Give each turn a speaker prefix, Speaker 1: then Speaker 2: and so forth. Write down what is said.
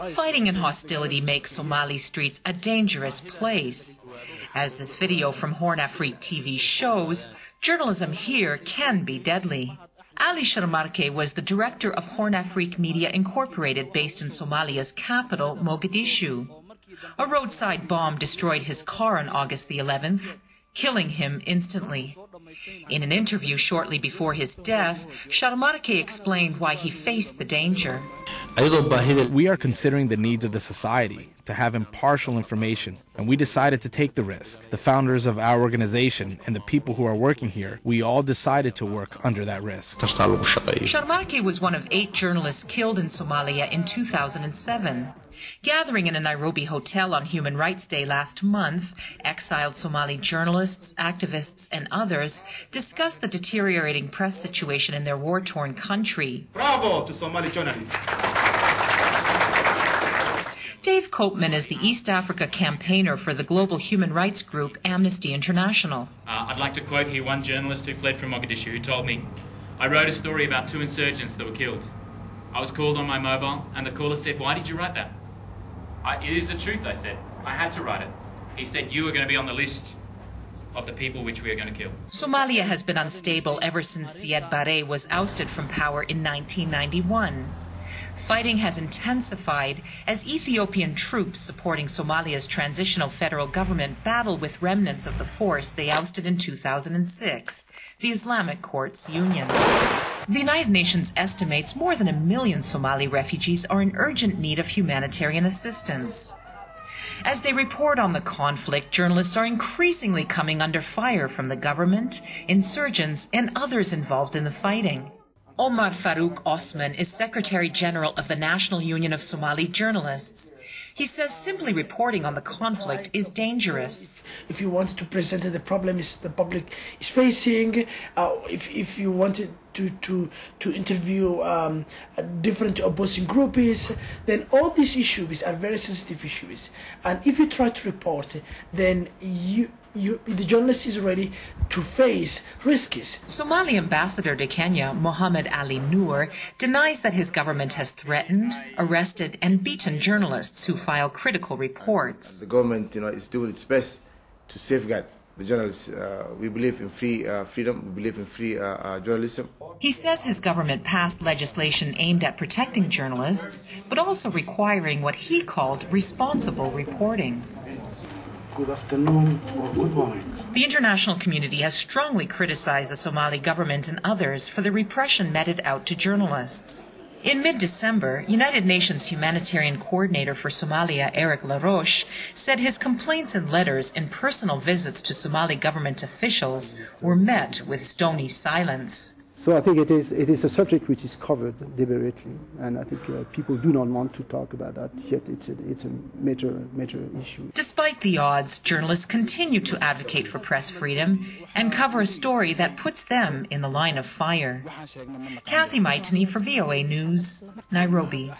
Speaker 1: Fighting and hostility makes Somali streets a dangerous place. As this video from Horn Afrique TV shows, journalism here can be deadly. Ali Sharmarke was the director of Horn Afrique Media Incorporated, based in Somalia's capital, Mogadishu. A roadside bomb destroyed his car on August the 11th, killing him instantly. In an interview shortly before his death, Sharmarke explained why he faced the danger.
Speaker 2: We are considering the needs of the society to have impartial information, and we decided to take the risk. The founders of our organization and the people who are working here, we all decided to work under that risk.
Speaker 1: Sharmarke was one of 8 journalists killed in Somalia in 2007. Gathering in a Nairobi hotel on Human Rights Day last month, exiled Somali journalists, activists, and others discussed the deteriorating press situation in their war-torn country.
Speaker 3: Bravo to Somali journalists.
Speaker 1: Dave Koopman is the East Africa campaigner for the global human rights group Amnesty International.
Speaker 4: I'd like to quote here one journalist who fled from Mogadishu who told me, "I wrote a story about 2 insurgents that were killed. I was called on my mobile and the caller said, 'Why did you write that?' It is the truth," I said. "I had to write it." He said, "You are going to be on the list of the people which we are going to kill."
Speaker 1: Somalia has been unstable ever since Siad Barre was ousted from power in 1991. Fighting has intensified as Ethiopian troops supporting Somalia's transitional federal government battle with remnants of the force they ousted in 2006, the Islamic Courts Union. The United Nations estimates more than 1 million Somali refugees are in urgent need of humanitarian assistance. As they report on the conflict, journalists are increasingly coming under fire from the government, insurgents, and others involved in the fighting. Omar Farouk Osman is Secretary General of the National Union of Somali Journalists. He says simply reporting on the conflict is dangerous.
Speaker 5: If you want to present the problem is the public is facing, if you wanted to interview different opposing groups, then all these issues are very sensitive issues. And if you try to report, then the journalist is ready to face risks.
Speaker 1: Somali ambassador to Kenya, Mohammed Ali Noor, denies that his government has threatened, arrested, and beaten journalists who file critical reports.
Speaker 3: The government, is doing its best to safeguard the journalists. We believe in freedom. We believe in free journalism.
Speaker 1: He says his government passed legislation aimed at protecting journalists, but also requiring what he called responsible reporting.
Speaker 5: Good afternoon or good morning.
Speaker 1: The international community has strongly criticized the Somali government and others for the repression meted out to journalists. In mid-December, United Nations Humanitarian Coordinator for Somalia, Eric LaRoche, said his complaints and letters and personal visits to Somali government officials were met with stony silence.
Speaker 6: So I think it is a subject which is covered deliberately, and I think people do not want to talk about that, yet it's a major issue.
Speaker 1: Despite the odds, journalists continue to advocate for press freedom and cover a story that puts them in the line of fire. Kathy Maitani for VOA News, Nairobi.